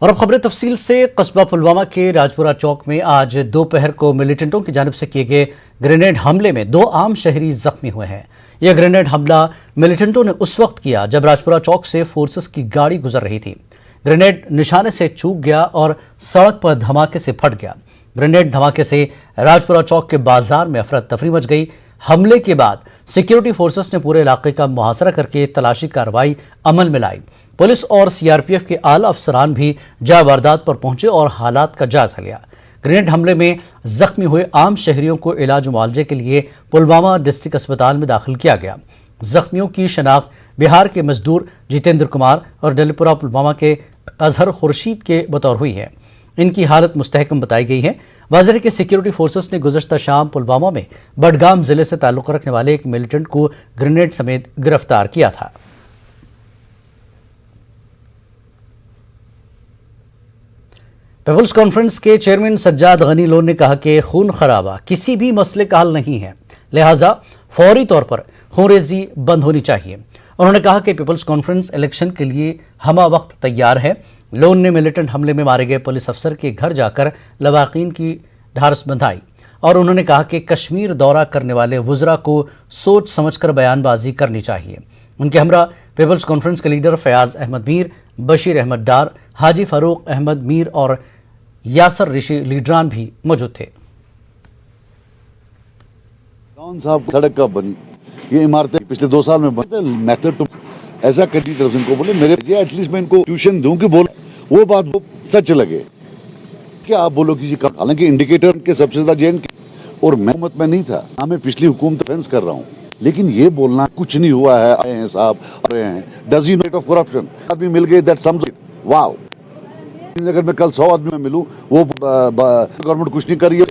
और अब खबरें तफसील से। कस्बा पुलवामा के राजपुरा चौक में आज दोपहर को मिलिटेंटों की जानिब से किए गए ग्रेनेड हमले में 2 आम शहरी जख्मी हुए हैं। यह ग्रेनेड हमला मिलिटेंटों ने उस वक्त किया जब राजपुरा चौक से फोर्सेस की गाड़ी गुजर रही थी। ग्रेनेड निशाने से चूक गया और सड़क पर धमाके से फट गया। ग्रेनेड धमाके से राजपुरा चौक के बाजार में अफरा तफरी मच गई। हमले के बाद सिक्योरिटी फोर्सेस ने पूरे इलाके का मुहासरा करके तलाशी कार्रवाई अमल में लाई। पुलिस और सीआरपीएफ के आला अफसरान भी जगह वारदात पर पहुंचे और हालात का जायजा लिया। ग्रेनेड हमले में जख्मी हुए आम शहरियों को इलाज मुआवजे के लिए पुलवामा डिस्ट्रिक्ट अस्पताल में दाखिल किया गया। जख्मियों की शनाख्त बिहार के मजदूर जितेंद्र कुमार और डलीपुरा पुलवामा के अजहर खुर्शीद के बतौर हुई है। इनकी हालत मुस्तहकम बताई गई है। वाज़ेह के सिक्योरिटी फोर्सेस ने गुज़श्ता शाम पुलवामा में बडगाम जिले से ताल्लुक़ रखने वाले एक मिलिटेंट को ग्रेनेड समेत गिरफ्तार किया था। पीपल्स कॉन्फ्रेंस के चेयरमैन सज्जाद गनी लोन ने कहा कि खून खराबा किसी भी मसले का हल नहीं है, लिहाजा फौरी तौर पर खूनरेजी बंद होनी चाहिए। उन्होंने कहा कि पीपल्स कॉन्फ्रेंस इलेक्शन के लिए हमा वक्त तैयार है। लोन ने मिलिटेंट हमले में मारे गए पुलिस अफसर के घर जाकर लवाकीन की ढारस बंधाई और उन्होंने कहा कि कश्मीर दौरा करने वाले वुज़रा को सोच समझकर बयानबाजी करनी चाहिए। उनके हमरा पीपल्स कॉन्फ्रेंस के लीडर फयाज अहमद मीर, बशीर अहमद डार, हाजी फारूक अहमद मीर और यासर ऋषि लीडरान भी मौजूद थे। कौन साहब सड़क का बनी ये इमारतें पिछले 2 साल में बनी, मेथड तो ऐसा करनी तरफ से इनको बोले मेरे एटलीस्ट मैं इनको ट्यूशन दूं कि बोल वो बात वो सच लगे। क्या आप बोलो कि हालांकि इंडिकेटर के सबसे ज्यादा जेन और मैं हुकूमत में नहीं था, मैं पिछली हुकूमत डिफेंस कर रहा हूँ, लेकिन ये बोलना कुछ नहीं हुआ है, आए हैं साहब आ रहे हैं, does you know of corruption आदमी मिल गए दैट सम वाओ। अगर मैं कल 100 आदमी में मिलूं वो गवर्नमेंट कुछ नहीं कर रही है,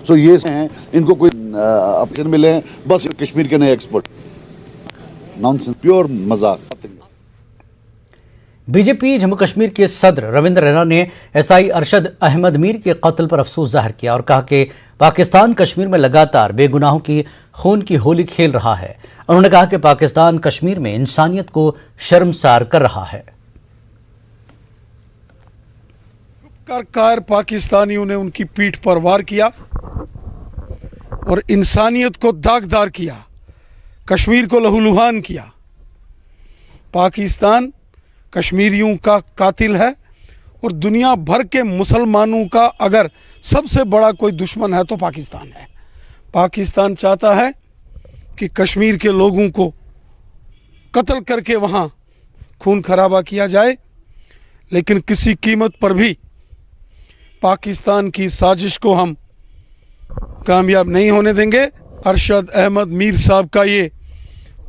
सो ये हैं इनको कोई ऑप्शन मिले हैं, बस कश्मीर के नए एक्सपर्ट, नॉनसेंस, प्योर मजाक। बीजेपी जम्मू कश्मीर के सदर रविंद्र रैना ने एसआई अरशद अहमद मीर के कत्ल पर अफसोस जाहिर किया और कहा कि पाकिस्तान कश्मीर में लगातार बेगुनाहों की खून की होली खेल रहा है। उन्होंने कहा कि पाकिस्तान कश्मीर में इंसानियत को शर्मसार कर रहा है। कर पाकिस्तानियों ने उनकी पीठ पर वार किया और इंसानियत को दागदार किया, कश्मीर को लहूलुहान किया। पाकिस्तान कश्मीरियों का कातिल है और दुनिया भर के मुसलमानों का अगर सबसे बड़ा कोई दुश्मन है तो पाकिस्तान है। पाकिस्तान चाहता है कि कश्मीर के लोगों को कत्ल करके वहाँ खून खराबा किया जाए, लेकिन किसी कीमत पर भी पाकिस्तान की साजिश को हम कामयाब नहीं होने देंगे। अरशद अहमद मीर साहब का ये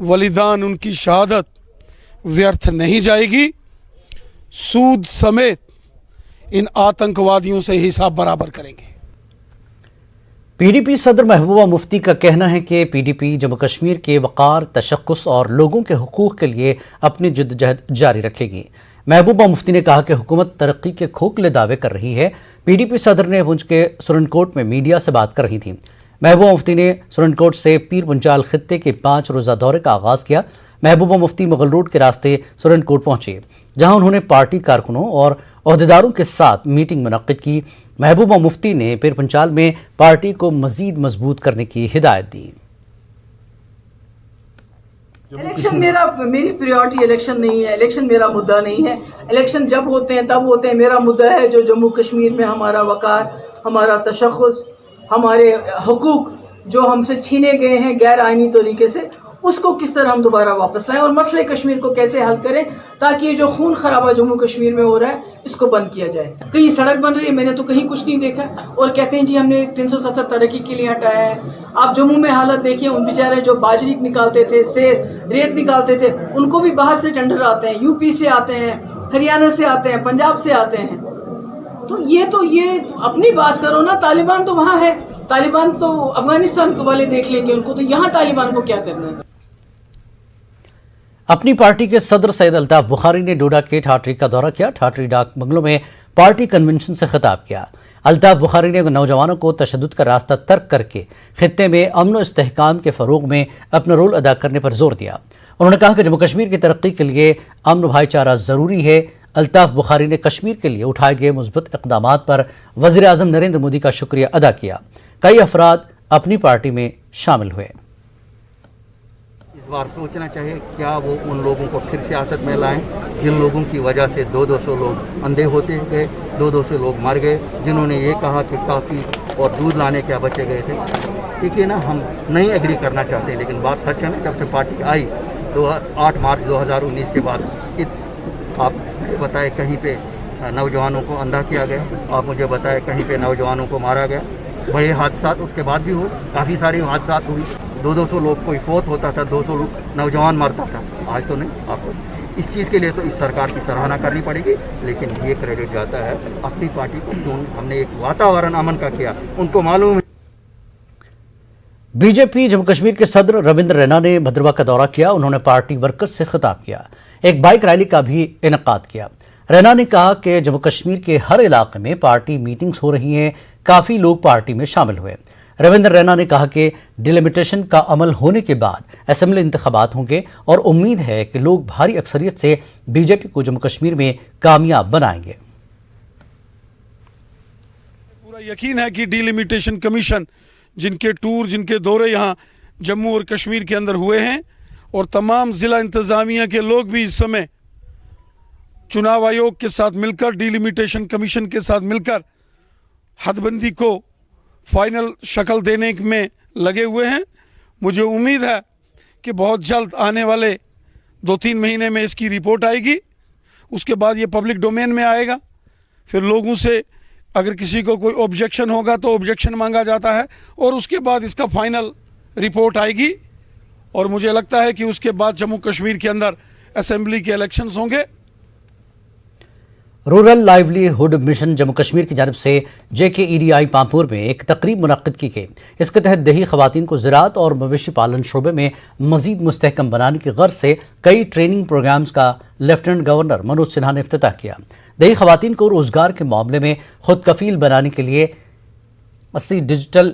बलिदान, उनकी शहादत व्यर्थ नहीं जाएगी। सूद समेत इन आतंकवादियों से हिसाब बराबर करेंगे। पीडीपी सदर महबूबा मुफ्ती का कहना है कि पीडीपी जम्मू कश्मीर के वक़ार, तशक्कुस और लोगों के हुकूक के लिए अपनी जद्दोजहद जारी रखेगी। महबूबा मुफ्ती ने कहा कि हुकूमत तरक्की के खोखले दावे कर रही है। पीडीपी सदर ने पुंछ के सुरनकोट में मीडिया से बात कर रही थी। महबूबा मुफ्ती ने सुरनकोट से पीर पंचाल खित्ते के 5 रोज़ा दौरे का आगाज़ किया। महबूबा मुफ्ती मुगल रोड के रास्ते सुरनकोट पहुंचे, जहां उन्होंने पार्टी कारकुनों और अहदेदारों के साथ मीटिंग मुनक्किद की। महबूबा मुफ्ती ने पीर पंचाल में पार्टी को मजीद मजबूत करने की हिदायत दी। इलेक्शन मेरी प्रायोरिटी इलेक्शन नहीं है, इलेक्शन मेरा मुद्दा नहीं है। इलेक्शन जब होते हैं तब होते हैं। मेरा मुद्दा है जो जम्मू कश्मीर में हमारा वक़ार, हमारा तशख़्ख़ुस, हमारे हुकूक जो हमसे छीने गए हैं गैर आइनी तरीके से, उसको किस तरह हम दोबारा वापस लाएं और मसले कश्मीर को कैसे हल करें ताकि ये जो खून खराबा जम्मू कश्मीर में हो रहा है इसको बंद किया जाए। कहीं सड़क बन रही है, मैंने तो कहीं कुछ नहीं देखा, और कहते हैं जी हमने 370 तरक्की के लिए हटाया है। आप जम्मू में हालत देखिए, उन बेचारे जो बाजरी निकालते थे, से रेत निकालते थे, उनको भी बाहर से टेंडर आते हैं, यूपी से आते हैं, हरियाणा से आते हैं, पंजाब से आते हैं। तो ये अपनी बात करो ना। तालिबान तो वहाँ है, तालिबान तो अफगानिस्तान वाले देख लेंगे उनको, तो यहाँ तालिबान को क्या करना है। अपनी पार्टी के सदर सैयद अल्ताफ बुखारी ने डोडा के ठाठरी का दौरा किया। ठाठरी डाक बंगलों में पार्टी कन्वेंशन से खिताब किया। अल्ताफ बुखारी ने नौजवानों को तशद्दुद का रास्ता तर्क करके खित्ते में अमन व इस्तेहकाम के फ़रोग में अपना रोल अदा करने पर जोर दिया। उन्होंने कहा कि जम्मू कश्मीर की तरक्की के लिए अमन भाईचारा ज़रूरी है। الطاف بخاری نے کشمیر کے لیے اٹھائے گئے مثبت اقدامات پر وزیر اعظم نریندر مودی کا شکریہ ادا کیا۔ کئی افراد اپنی پارٹی میں شامل ہوئے۔ اس بار سوچنا چاہیے کیا وہ ان لوگوں کو پھر سیاست میں لائیں جن لوگوں کی وجہ سے 200 لوگ اندھے ہوتے گئے، 200 لوگ مر گئے، جنہوں نے یہ کہا کہ کافی اور دودھ لانے کیا بچے گئے تھے۔ دیکھیے نا، ہم نہیں ایگری کرنا چاہتے، لیکن بات سچ ہے نا، جب سے پارٹی آئی 8 مارچ 2019 کے بعد آپ مجھے بتائے کہیں پہ نوجوانوں کو اندھا کیا گیا، آپ مجھے بتائے کہیں پہ نوجوانوں کو مارا گیا، بڑے حادثات اس کے بعد بھی ہوئے، کافی سارے حادثات ہوئی، 200 لوگ کوئی فوت ہوتا تھا، 200 نوجوان مرتا تھا، آج تو نہیں۔ آپ کو اس چیز کے لیے تو اس سرکار کی سراہنا کرنی پڑے گی، لیکن یہ کریڈٹ جاتا ہے اپنی پارٹی کو، کیوں ہم نے ایک واتاورن امن کا کیا، ان کو معلوم ہے۔ بی جے پی جموں کشمیر کے صدر رویندر رینا نے بھدرواہ کا دورہ کیا۔ انہوں نے پارٹی ورکرز سے خطاب کیا، ایک بائک ریلی کا بھی انعقاد کیا۔ رینا نے کہا کہ جموں کشمیر کے ہر علاقے میں پارٹی میٹنگز ہو رہی ہیں، کافی لوگ پارٹی میں شامل ہوئے۔ رویندر رینا نے کہا کہ ڈیلیمیٹیشن کا عمل ہونے کے بعد اسمبلی انتخابات ہوں گے اور امید ہے کہ لوگ بھاری اکثریت سے بی جے پی کو جموں کشمیر میں کامیاب بنائیں گے۔ پورا یقین ہے کہ ڈیلیمیٹیشن کمیشن جن کے ٹور، جن کے دورے یہاں جموں اور کشمیر کے اندر ہوئے ہیں، اور تمام ضلع انتظامیہ کے لوگ بھی اس سمے چناو آیوگ کے ساتھ مل کر، ڈیلیمیٹیشن کمیشن کے ساتھ مل کر حد بندی کو فائنل شکل دینے میں لگے ہوئے ہیں۔ مجھے امید ہے کہ بہت جلد آنے والے 2-3 مہینے میں اس کی رپورٹ آئے گی، اس کے بعد یہ پبلک ڈومین میں آئے گا، پھر لوگوں سے اگر کسی کو کوئی آبجیکشن ہوگا تو آبجیکشن مانگا جاتا ہے، اور اس کے بعد اس کا فائنل رپورٹ آئے گی، اور مجھے لگتا ہے کہ اس کے بعد جموں کشمیر کے اندر اسمبلی کے الیکشنز ہوں گے۔ Rural livelihood mission Jammu Kashmir کی جانب سے JKEDI پامپور میں ایک تقریب منعقد کی گئی۔ اس کے تحت دیہی خواتین کو زراعت اور مویشی پالن شعبے میں مزید مستحکم بنانے کی غرض سے کئی ٹریننگ پروگرامز کا لیفٹیننٹ گورنر منوج سنہا نے افتتاح کیا۔ دیہی خواتین کو روزگار کے معاملے میں خود کفیل بنانے کے لیے 80 ڈیجیٹل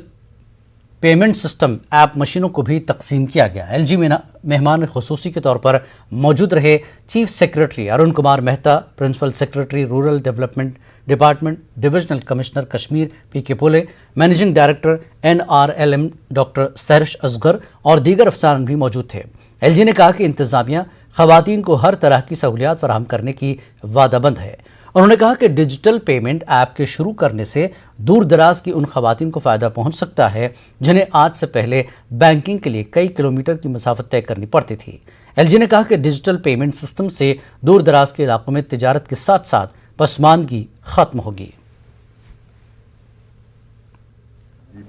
پیمنٹ سسٹم ایپ مشینوں کو بھی تقسیم کیا گیا۔ LG میں مہمان خصوصی کے طور پر موجود رہے chief secretary Arun Kumar Mehta, principal secretary rural development department divisional commissioner Kashmir PK Pole, managing director NRLM doctor Sehrish Asghar اور دیگر افسران بھی موجود تھے۔ LG نے کہا کہ انتظامیہ خواتین کو ہر طرح کی سہولیات فراہم کرنے کی وعدہ بند ہے۔ انہوں نے کہا کہ ڈیجیٹل پیمنٹ ایپ کے شروع کرنے سے دور دراز کی ان خواتین کو فائدہ پہنچ سکتا ہے جنہیں آج سے پہلے بینکنگ کے لیے کئی کلومیٹر کی مسافت طے کرنی پڑتی تھی۔ LG نے کہا کہ ڈیجیٹل پیمنٹ سسٹم سے دور دراز کے علاقوں میں تجارت کے ساتھ ساتھ پسماندگی ختم ہوگی۔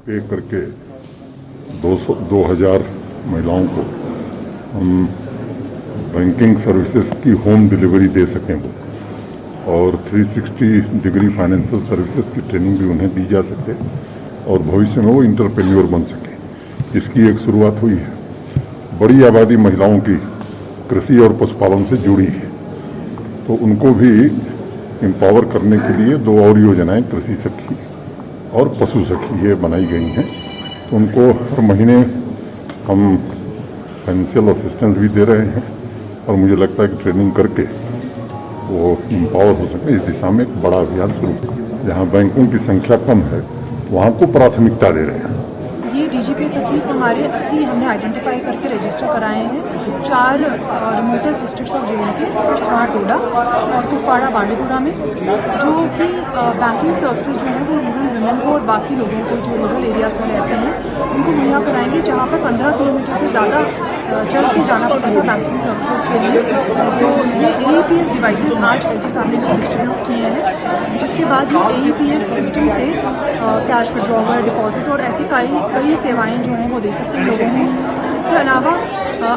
پے کر کے 2000 مہیلاؤں کو ہم بینکنگ سروسز کی ہوم ڈیلیوری دے سکیں گے، اور 360 ڈگری فائنینشیل سروسز کی ٹریننگ بھی انہیں دی جا سکے، اور بھوشیہ میں وہ انٹرپرینیور بن سکے۔ اس کی ایک شروعات ہوئی ہے۔ بڑی آبادی مہیلاؤں کی کرشی اور پشو پالن سے جڑی ہے، تو ان کو بھی امپاور کرنے کے لیے 2 اور یوجنائیں کرشی سکھی اور پشو سکھی یہ بنائی گئی ہیں، تو ان کو ہر مہینے ہم فائنینشیل اسسٹنس بھی دے رہے ہیں، اور مجھے لگتا ہے کہ ٹریننگ کر کے وہ امپاور ہو سکے۔ اس دشا میں ایک بڑا ابھیان شروع کیا۔ جہاں بینکوں کی سنکھیا کم ہے وہاں کو پراتھمکتا دے رہے ہیں۔ یہ DGP سکھیز ہمارے 80 ہم نے آئیڈینٹیفائی کر کے رجسٹر کرائے ہیں۔ 4 ریموٹس ڈسٹرکٹس آف JNK، پشتوار ٹوڈا اور کپواڑہ بانڈی پورہ میں، جو کہ بینکنگ سروسز جو ہیں وہ رورل ویمن کو اور باقی لوگوں کو جو رورل ایریاز میں رہتے ہیں ان کو مہیا کرائیں گے، جہاں پر 15 کلومیٹر سے زیادہ چل کے جانا پڑتا تھا بینکنگ سروسز کے لیے۔ تو یہ AEPS ڈیوائسز آج LG صاحب نے ڈسٹریبیوٹ کیے ہیں، جس کے بعد یہ AEPS سسٹم سے کیش وڈراول، ڈپازٹ اور ایسی کئی سیوائیں جو ہیں وہ دے سکتے ہیں لوگوں کو۔ اس کے علاوہ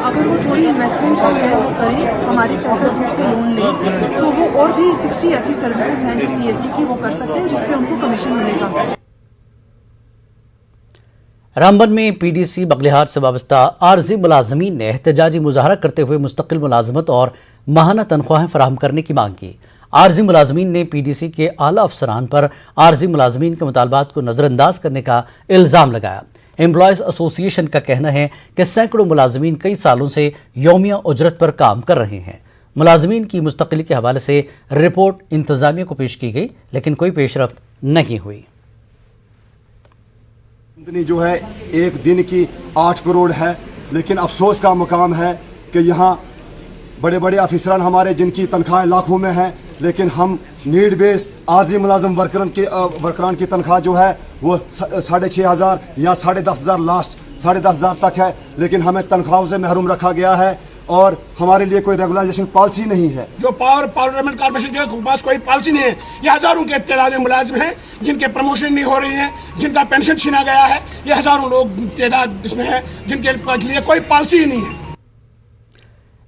اگر وہ تھوڑی انویسٹمنٹ جو ہے وہ کریں، ہماری سیلف ہیلپ گروپ سے لون لیں، تو وہ اور بھی 60 ایسی سروسز ہیں جو CSE کی وہ کر سکتے ہیں، جس پہ ان کو کمیشن ملے گا۔ رامبن میں PDC بغلہار سے وابستہ عارضی ملازمین نے احتجاجی مظاہرہ کرتے ہوئے مستقل ملازمت اور ماہانہ تنخواہیں فراہم کرنے کی مانگ کی۔ عارضی ملازمین نے PDC کے اعلیٰ افسران پر عارضی ملازمین کے مطالبات کو نظر انداز کرنے کا الزام لگایا۔ امپلائیز ایسوسی ایشن کا کہنا ہے کہ سینکڑوں ملازمین کئی سالوں سے یومیہ اجرت پر کام کر رہے ہیں۔ मुलाजमीन की मुस्तकिली के हवाले से रिपोर्ट इंतजामिया को पेश की गई, लेकिन कोई पेशरफ्त नहीं हुई। जो है एक दिन की 8 करोड़ है, लेकिन अफसोस का मुकाम है कि यहाँ बड़े बड़े अफसरान हमारे जिनकी तनख्वाहें लाखों में हैं, लेकिन हम नीड बेस आधी मुलाजम वर्करान की तनख्वाह जो है वो 6,500 या 10,500 लास्ट 10,500 तक है, लेकिन हमें तनख्वाहों से महरूम रखा गया है और हमारे लिए कोई रेगुलाइजेशन पॉलिसी नहीं है। जो पार्लियामेंट कॉर्पोरेशन के पास कोई पॉलिसी नहीं है। ये हज़ारों के तादाद में मुलाजिम हैं जिनके प्रमोशन नहीं हो रही है, जिनका पेंशन छीना गया है। ये हज़ारों लोग तादाद इसमें है जिनके लिए कोई पॉलिसी ही नहीं है।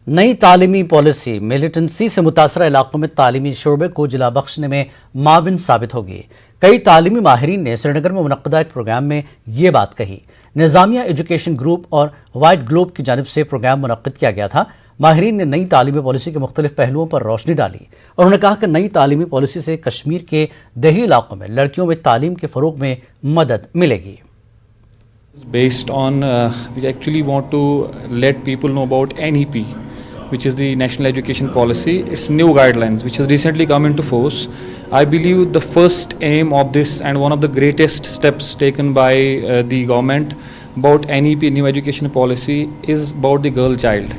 नई तालीमी पॉलिसी मिलिटेंसी से मुतासरा इलाकों में तालीमी शोबे को जिला बख्शने में माविन साबित होगी। कई तालीमी माहिरीन ने श्रीनगर में मुनक्कदा एक प्रोग्राम में ये बात कही। निज़ामिया एजुकेशन ग्रुप और वाइट ग्लोब की जानिब से प्रोग्राम मुनक्किद किया गया था। माहिरीन ने नई तालीमी पॉलिसी के मुख्तलिफ पहलुओं पर रोशनी डाली और उन्होंने कहा कि नई तालीमी पॉलिसी से कश्मीर के देही इलाकों में लड़कियों में तालीम के फ़रोग में मदद मिलेगी। Based on, we actually want to let people know about NEP, which is the National Education Policy. It's new guidelines which has recently come into force. I believe the first aim of this and one of the greatest steps taken by the government about NEP, New Education Policy, is about the girl child,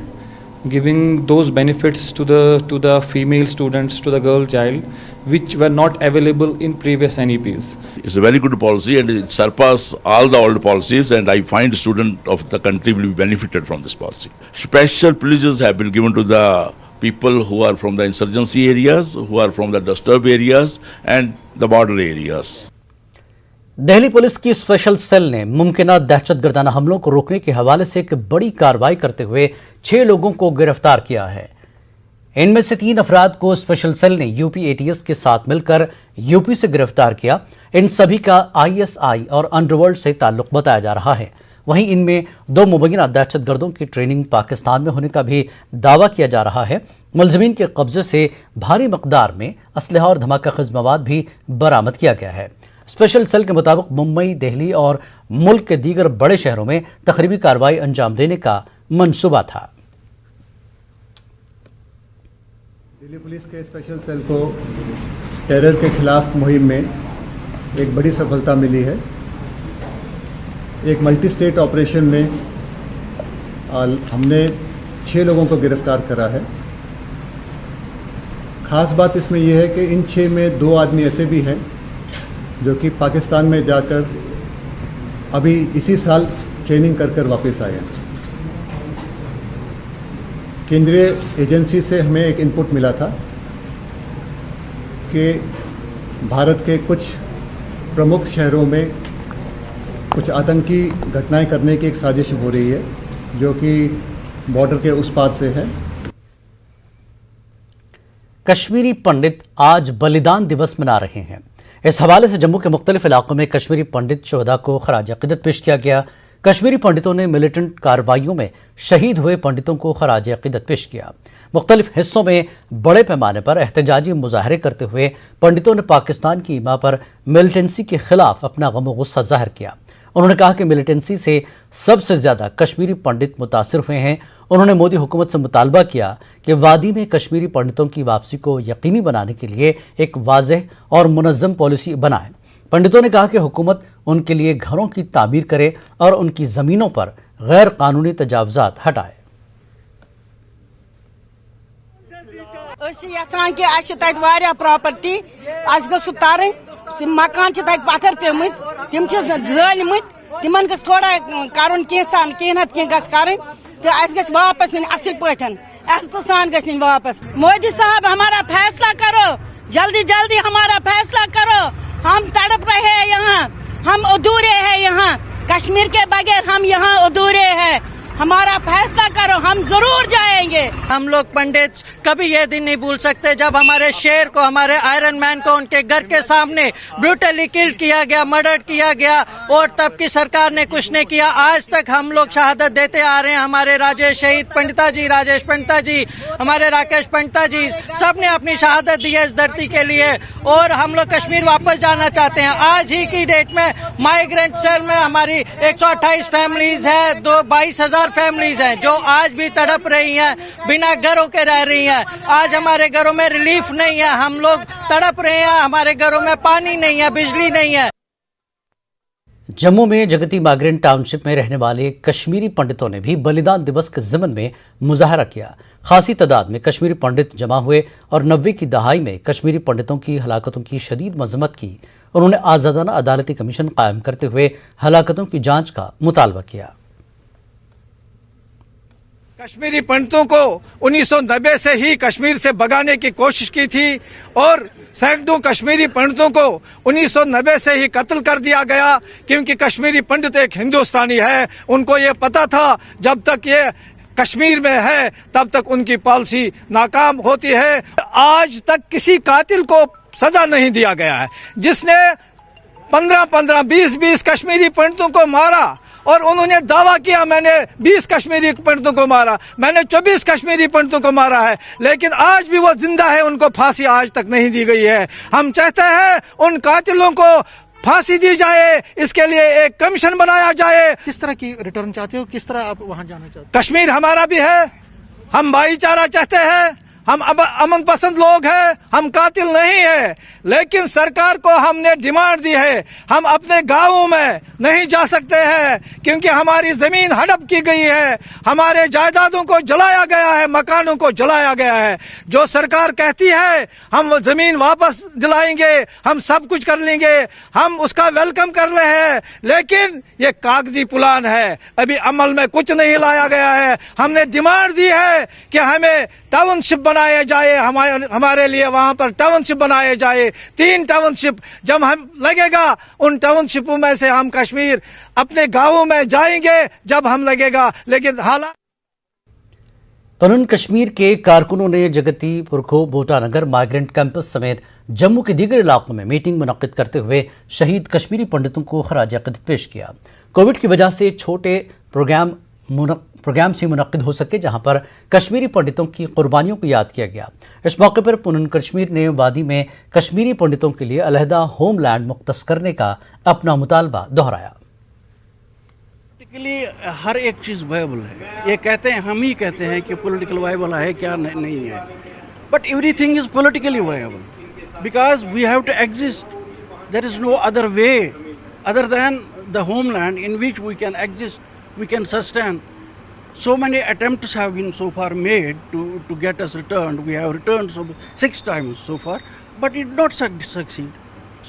giving those benefits to the female students, to the girl child, which were not available in previous NEPs. It's a very good policy and it surpasses all the old policies, and I find students of the country will be benefited from this policy. Special privileges have been given to the people who are from the insurgency areas, who are from the disturbed areas and the border areas. Delhi police की special cell ने मुमकिना दहशतगर्दाना हमलों को रोकने के हवाले से एक बड़ी कार्रवाई करते हुए 6 लोगों को गिरफ्तार किया है। इनमें से 3 अफराद को स्पेशल सेल ने यूपी एटीएस के साथ मिलकर यूपी से गिरफ्तार किया। इन सभी का आईएसआई और अंडरवर्ल्ड से ताल्लुक बताया जा रहा है। वहीं इनमें 2 मुबैना दहशतगर्दों की ट्रेनिंग पाकिस्तान में होने का भी दावा किया जा रहा है। मुलजिमीन के कब्जे से भारी मकदार में असलहा और धमाकाखेज मवाद भी बरामद किया गया है। स्पेशल सेल के मुताबिक मुंबई, दिल्ली और मुल्क के दीगर बड़े शहरों में तकरीबी कार्रवाई अंजाम देने का मंसूबा था। दिल्ली पुलिस के स्पेशल सेल को टेरर के खिलाफ मुहिम में एक बड़ी सफलता मिली है। एक मल्टी स्टेट ऑपरेशन में हमने 6 लोगों को गिरफ्तार करा है। ख़ास बात इसमें यह है कि इन 6 में 2 आदमी ऐसे भी हैं जो कि पाकिस्तान में जाकर अभी इसी साल ट्रेनिंग कर वापस आए हैं। केंद्रीय एजेंसी से हमें एक इनपुट मिला था कि भारत के कुछ प्रमुख शहरों में कुछ आतंकी घटनाएं करने की एक साजिश हो रही है जो कि बॉर्डर के उस पार से है। कश्मीरी पंडित आज बलिदान दिवस मना रहे हैं। इस हवाले से जम्मू के मुख्तलिफ इलाकों में कश्मीरी पंडित शोहदा को खराज अक़ीदत पेश किया गया। कश्मीरी पंडितों ने मिलिटेंट कार्रवाइयों में शहीद हुए पंडितों को खराज अक़ीदत पेश किया। मुख्तलिफ हिस्सों में बड़े पैमाने पर एहतजाजी मुजाहरे करते हुए पंडितों ने पाकिस्तान की ईमा पर मिलिटेंसी के खिलाफ अपना गम गुस्सा जाहिर किया। उन्होंने कहा कि मिलिटेंसी से सबसे ज्यादा कश्मीरी पंडित मुतासिर हुए हैं। उन्होंने मोदी हुकूमत से मुतालबा किया कि वादी में कश्मीरी पंडितों की वापसी को यकीनी बनाने के लिए एक वाज़ेह और मुनज़्ज़म पॉलिसी बनाए। पंडितों ने कहा कि हुकूमत उनके लिए घरों की तामीर करे और उनकी ज़मीनों पर गैर कानूनी तजावुज़ात हटाए। प्रॉपर्टी मकान पत्थर पेमत तम जलमत तिमन गस थोड़ा कर तो वापस असल पे सान ग वापस। मोदी साहब हमारा फैसला करो, जल्दी जल्दी हमारा फैसला करो। हम तड़प रहे हैं यहाँ, हम अधूरे हैं यहाँ, कश्मीर के बगैर हम यहाँ अधूरे हैं। हमारा फैसला करो, हम जरूर जाएंगे। हम लोग पंडित कभी ये दिन नहीं भूल सकते जब हमारे शेर को, हमारे आयरन मैन को उनके घर के सामने ब्रूटली किल किया गया, मर्डर किया गया और तब की सरकार ने कुछ नहीं किया। आज तक हम लोग शहादत देते आ रहे हैं। हमारे राजेश शहीद पंडिता जी, राजेश पंडिता जी, हमारे राकेश पंडिता जी, सब ने अपनी शहादत दी है इस धरती के लिए और हम लोग कश्मीर वापस जाना चाहते हैं। आज ही की डेट में माइग्रेंट सेल में हमारी 128 फैमिलीज है, 22,000 फैमिलीज हैं जो आज भी तड़प रही हैं। हैं, बिना घरों के रह रही हैं। आज हमारे घरों में रिलीफ नहीं है, हम लोग तड़प रहे हैं, हमारे घरों में पानी नहीं है, बिजली नहीं है। जम्मू में जगती माइग्रेंट टाउनशिप में रहने वाले कश्मीरी पंडितों ने भी बलिदान दिवस के ज़मन में मुजाहरा किया। खासी तादाद में कश्मीरी पंडित जमा हुए और 90 की दहाई में कश्मीरी पंडितों की हलाकतों की शदीद मजम्मत की। उन्होंने आज़ादाना अदालती कमीशन कायम करते हुए हलाकतों की जांच का मुतालबा किया। कश्मीरी पंडितों को 1990 से ही कश्मीर से भगाने की कोशिश की थी और सैकड़ों कश्मीरी पंडितों को 1990 से ही कत्ल कर दिया गया, क्योंकि कश्मीरी पंडित एक हिंदुस्तानी है। उनको ये पता था जब तक ये कश्मीर में है तब तक उनकी पॉलिसी नाकाम होती है। आज तक किसी कातिल को सजा नहीं दिया गया है जिसने 15-15, 20-20 कश्मीरी पंडितों को मारा और उन्होंने दावा किया मैंने 20 कश्मीरी पंडितों को मारा, मैंने 24 कश्मीरी पंडितों को मारा है, लेकिन आज भी वो जिंदा है, उनको फांसी आज तक नहीं दी गई है। हम चाहते हैं उन कातिलों को फांसी दी जाए, इसके लिए एक कमीशन बनाया जाए। किस तरह की रिटर्न चाहते हो, किस तरह आप वहां जाना चाहते कश्मीर हमारा भी है, हम भाईचारा चाहते हैं, हम अमन पसंद लोग हैं, हम कातिल नहीं है, लेकिन सरकार को हमने डिमांड दी है हम अपने गांवों में नहीं जा सकते हैं क्योंकि हमारी जमीन हड़प की गई है, हमारे जायदादों को जलाया गया है, मकानों को जलाया गया है। जो सरकार कहती है हम वो जमीन वापस दिलाएंगे, हम सब कुछ कर लेंगे, हम उसका वेलकम कर रहे हैं, लेकिन ये कागजी प्लान है, अभी अमल में कुछ नहीं लाया गया है। हमने डिमांड दी है कि हमें टाउनशिप बनाए जाए, हमारे लिए वहां पर टाउनशिप बनाए जाए, 3 टाउनशिप। जब हम लगेगा उन टाउनशिपों में से हम कश्मीर अपने गांवों में जाएंगे जब हम लगेगा, लेकिन हालात। पनन कश्मीर के कारकुनों ने जगती पुरखो भोटानगर माइग्रेंट कैंपस समेत जम्मू के दीगर इलाकों में मीटिंग मुनक्किद करते हुए शहीद कश्मीरी पंडितों को खराज अक़ीदत पेश किया। कोविड की वजह से छोटे प्रोग्राम से मुनक्किद हो सके, जहां पर कश्मीरी पंडितों की कुर्बानियों को याद किया गया। इस मौके पर पुनन कश्मीर ने वादी में कश्मीरी पंडितों के लिए अलहदा होमलैंड मुख्तस करने का अपना मुतालबा दोहराया। पॉलिटिकली हर एक चीज़ वायबल है, ये कहते हैं, हम ही कहते हैं कि पॉलिटिकल वायबल है क्या नहीं है, but everything is politically viable because we have to exist. There is no other way other than the homeland in which we can exist, we can sustain. So many attempts have been so far made to get us returned. We have returned 6 times so far, but it did not succeed.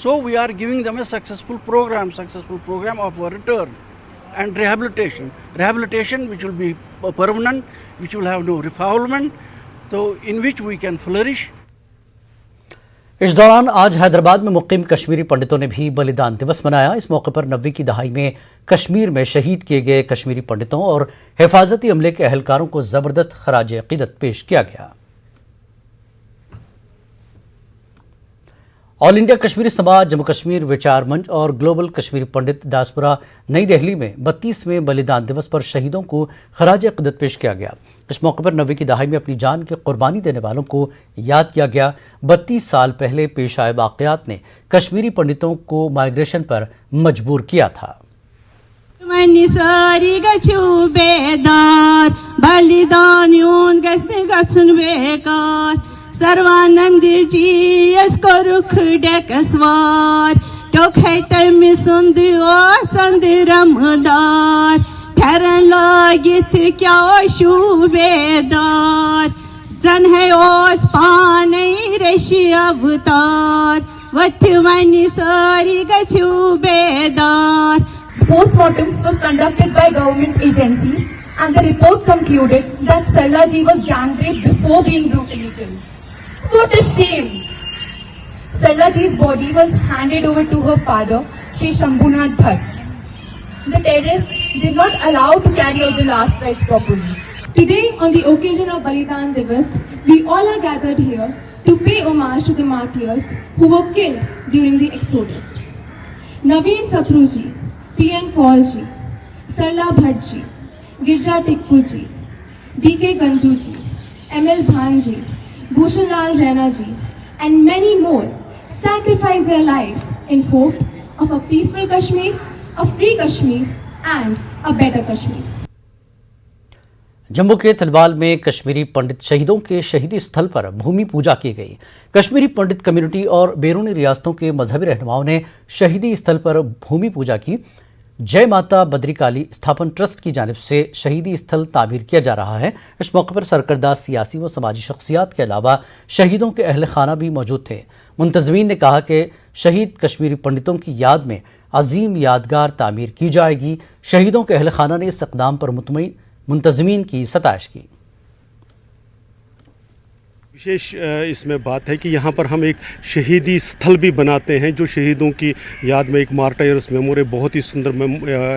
So we are giving them a successful program of return and rehabilitation which will be permanent, which will have no refoulement, so in which we can flourish. इस दौरान आज हैदराबाद में मुकीम कश्मीरी पंडितों ने भी बलिदान दिवस मनाया। इस मौके पर 90 की दहाई में कश्मीर में शहीद किए गए कश्मीरी पंडितों और हिफाजती अमले के अहलकारों को जबरदस्त खराज अक़ीदत पेश किया गया। ऑल इंडिया कश्मीरी समाज, जम्मू कश्मीर विचार मंच और ग्लोबल कश्मीरी पंडित डायस्पोरा नई दिल्ली में 32वें बलिदान दिवस पर शहीदों को खराज अक़ीदत पेश किया गया। इस मौके पर 90 की दहाई में अपनी जान की कुर्बानी देने वालों को याद किया गया। 32 साल पहले पेश आए वाक़यात ने कश्मीरी पंडितों को माइग्रेशन पर मजबूर किया था। सर्वानंद जी यसको रुख डेकसवार टोखे तमि सुंद ओ चंद रमदार फेरन लागित क्या शुबेदार जन है ओस पाने ऋषि अवतार वथ वनि सारी गछु बेदार। Postmortem was conducted by government agencies and the report concluded that Sarla ji was gang raped before being brutally killed. What a shame! Sarla ji's body was handed over to her father, Shri Shambhunath Bhatt. The terrorists did not allow to carry out the last rites properly. Today, on the occasion of Balidan Divas, we all are gathered here to pay homage to the martyrs who were killed during the Exodus. Naveen Sapruji, P.N. Kaulji, Sarla Bhatt ji, Girja Tikku ji, B.K. Ganju ji, M.L. Bhan ji, Bhushan Lal Raina ji, and many more sacrificed their lives in hope of a peaceful Kashmir, a free Kashmir, and a better Kashmir. Jammu के थलवाल में कश्मीरी पंडित शहीदों के शहीदी स्थल पर भूमि पूजा की गई। कश्मीरी पंडित community और बैरूनी रियासतों के मजहबी रहनुमाओं ने शहीदी स्थल पर भूमि पूजा की। जय माता बद्री काली स्थापन ट्रस्ट की जानिब से शहीदी स्थल तामीर किया जा रहा है। इस मौके पर सरकर्दा सियासी व समाजी शख्सियात के अलावा शहीदों के अहल खाना भी मौजूद थे। मुंतजमीन ने कहा कि शहीद कश्मीरी पंडितों की याद में अजीम यादगार तामीर की जाएगी। शहीदों के अहल खाना ने इस इक़दाम पर मुंतजमीन की सताइश की। विशेष इसमें बात है कि यहाँ पर हम एक शहीदी स्थल भी बनाते हैं जो शहीदों की याद में एक मार्टायर्स मेमोरियल, बहुत ही सुंदर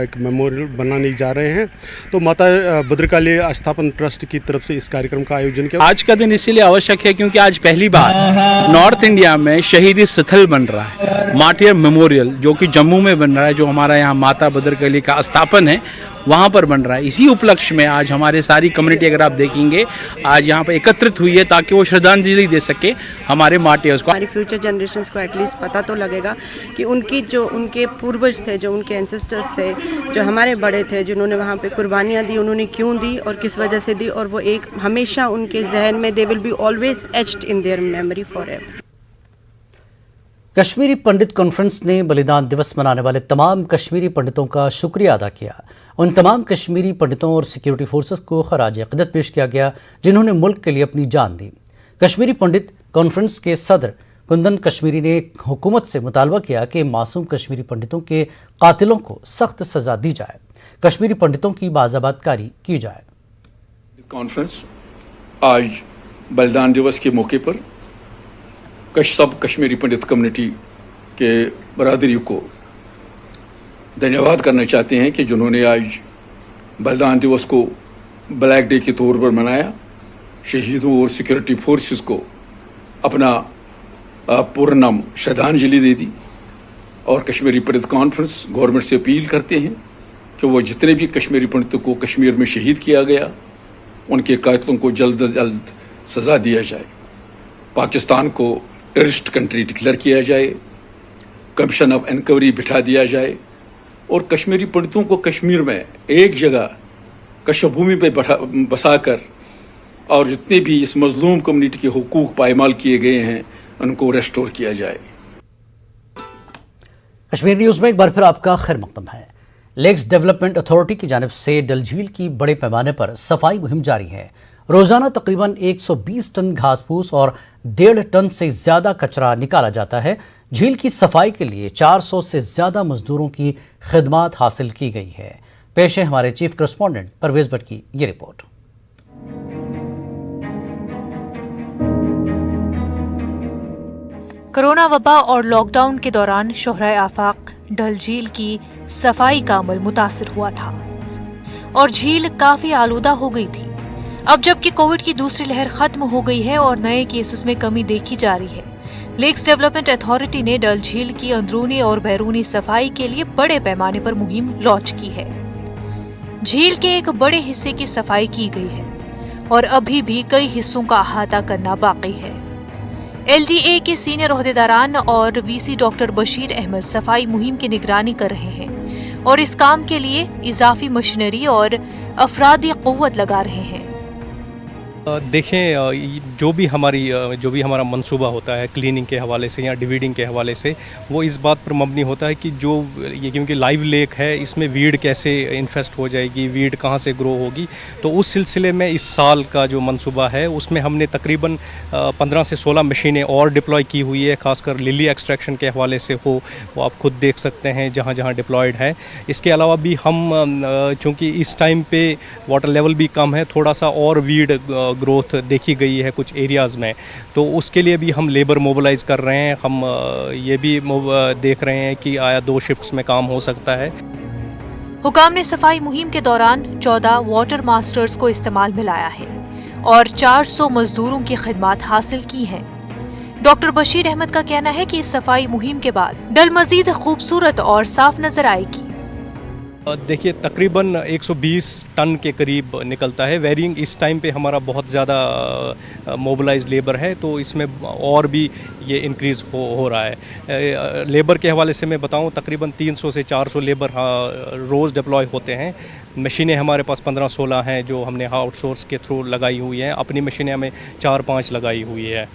एक मेमोरियल बनाने जा रहे हैं। तो माता भद्रकाली स्थापन ट्रस्ट की तरफ से इस कार्यक्रम का आयोजन किया। आज का दिन इसीलिए आवश्यक है क्योंकि आज पहली बार नॉर्थ इंडिया में शहीदी स्थल बन रहा है, मार्टायर मेमोरियल, जो कि जम्मू में बन रहा है, जो हमारा यहाँ माता भद्रकाली का स्थापन है वहाँ पर बन रहा है। इसी उपलक्ष्य में आज हमारे सारी कम्युनिटी, अगर आप देखेंगे, आज यहाँ पर एकत्रित हुई है ताकि वो श्रद्धांजलि दे सके हमारे मार्टियर्स को। हमारी फ्यूचर जनरेशन्स को एटलीस्ट पता तो लगेगा कि उनके पूर्वज थे, जो उनके एंसेस्टर्स थे, जो हमारे बड़े थे, जिन्होंने वहाँ पे कुर्बानियाँ दी, उन्होंने क्यों दी और किस वजह से दी, और वो एक हमेशा उनके जहन में they will be always etched in their memory forever. Kashmiri Pandit conference ने बलिदान दिवस मनाने वाले तमाम कश्मीरी पंडितों का शुक्रिया अदा किया। उन तमाम कश्मीरी पंडितों और सिक्योरिटी फोर्सेस को खराज अक़ीदत पेश किया गया जिन्होंने मुल्क के लिए अपनी जान दी। कश्मीरी पंडित कॉन्फ्रेंस के सदर कुंदन कश्मीरी ने हुकूमत से मुतालबा किया कि मासूम कश्मीरी पंडितों के कातिलों को सख्त सजा दी जाए, कश्मीरी पंडितों की बाज़ाबातकारी की जाए। कॉन्फ्रेंस आज बलिदान दिवस के मौके पर सब कश्मीरी पंडित कम्युनिटी के बरादरी को धन्यवाद करना चाहते हैं कि जिन्होंने आज बलिदान दिवस को ब्लैक डे के तौर पर मनाया, शहीदों और सिक्योरिटी फोर्सेस को अपना पूर्णम श्रद्धांजलि दे दी। और कश्मीरी पंडित कॉन्फ्रेंस गवर्नमेंट से अपील करते हैं कि वो जितने भी कश्मीरी पंडितों को कश्मीर में शहीद किया गया, उनके कातिलों को जल्द अज जल्द सज़ा दिया जाए, पाकिस्तान को टेररिस्ट कंट्री डिक्लेयर किया जाए, कमीशन ऑफ इंक्वायरी बिठा दिया जाए और कश्मीरी पंडितों को कश्मीर में एक जगह कशभूमि पे बसाकर और जितने भी इस मजलूम कम्युनिटी के हुकूक पायमाल किए गए हैं उनको रेस्टोर किया जाए। कश्मीर न्यूज़ में एक बार फिर आपका खैर मकदम है। लेक्स डेवलपमेंट अथॉरिटी की जानिब से डल झील की बड़े पैमाने पर सफाई मुहिम जारी है। रोजाना तकरीबन 120 टन घास फूस और 1.5 टन से ज्यादा कचरा निकाला जाता है। झील की सफाई के लिए 400 से ज्यादा मजदूरों की खिदमत हासिल की गई है। पेश है हमारे चीफ करस्पॉन्डेंट परवेज भट्ट की ये रिपोर्ट। कोरोना वबा और लॉकडाउन के दौरान शोहराए आफाक डल झील की सफाई का अमल मुतासिर हुआ था और झील काफी आलूदा हो गई थी। अब जबकि कोविड की दूसरी लहर खत्म हो गई है और नए केसेस में कमी देखी जा रही है, लेक्स डेवलपमेंट अथॉरिटी ने डल झील की अंदरूनी और बैरूनी सफाई के लिए बड़े पैमाने पर मुहिम लॉन्च की है। झील के एक बड़े हिस्से की सफाई की गई है और अभी भी कई हिस्सों का अहाता करना बाकी है। LDA के सीनियर ओहदेदारान और VC डॉक्टर बशीर अहमद सफाई मुहिम की निगरानी कर रहे हैं और इस काम के लिए इजाफी मशीनरी और अफरादी क़ुव्वत लगा रहे हैं। देखें, जो भी हमारा मंसूबा होता है क्लीनिंग के हवाले से या डिवीडिंग के हवाले से, वो इस बात पर मबनी होता है कि ये क्योंकि लाइव लेक है, इसमें वीड कैसे इन्फेस्ट हो जाएगी, वीड कहाँ से ग्रो होगी। तो उस सिलसिले में इस साल का जो मंसूबा है उसमें हमने तकरीबन 15 से 16 मशीनें और डिप्लॉय की हुई है, खासकर लिली एक्सट्रैक्शन के हवाले से हो, वो आप खुद देख सकते हैं जहाँ जहाँ डिप्लॉयड है। इसके अलावा भी हम चूँकि इस टाइम पे वाटर लेवल भी कम है, थोड़ा सा और वीड ग्रोथ देखी गई है कुछ एरियाज़ में, तो उसके लिए भी हम लेबर मोबिलाइज कर रहे हैं। हम ये भी देख रहे हैं कि आया 2 शिफ्ट्स में काम हो सकता है। हुकाम ने सफाई मुहिम के दौरान 14 वाटर मास्टर्स को इस्तेमाल में लाया है और 400 मजदूरों की खिदमत हासिल की है। डॉक्टर बशीर अहमद का कहना है कि इस सफाई मुहिम के बाद डल मजीद खूबसूरत और साफ नजर आएगी। देखिए तकरीबन 120 टन के करीब निकलता है। वेरिंग इस टाइम पे हमारा बहुत ज़्यादा मोबिलाइज लेबर है, तो इसमें और भी ये इंक्रीज़ हो रहा है। लेबर के हवाले से मैं बताऊं, तकरीबन 300 से 400 लेबर रोज़ डिप्लॉय होते हैं। मशीनें हमारे पास 15-16 हैं जो हमने आउटसोर्स के थ्रू लगाई हुई हैं। अपनी मशीनें हमें 4-5 लगाई हुई है।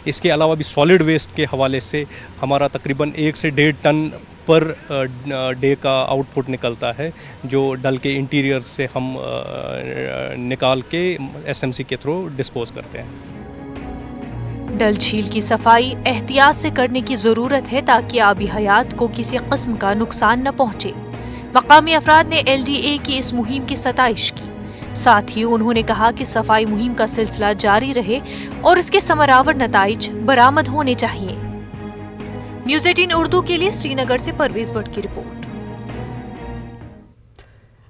इसके अलावा भी सॉलिड वेस्ट के हवाले से हमारा तकरीबन 1 से 1.5 टन पर डे का आउटपुट निकलता है, जो डल के इंटीरियर से हम निकाल के एसएमसी के थ्रू डिस्पोज करते हैं। डल झील की सफाई एहतियात से करने की जरूरत है ताकि आबी हयात को किसी किस्म का नुकसान न पहुंचे। मकामी अफराद ने LDA की इस मुहिम की सताइश की। साथ ही उन्होंने कहा कि सफाई मुहिम का सिलसिला जारी रहे और इसके समरावर नताइज बरामद होने चाहिए। न्यूज़ 18 उर्दू के लिए श्रीनगर से परवेज भट्ट की report.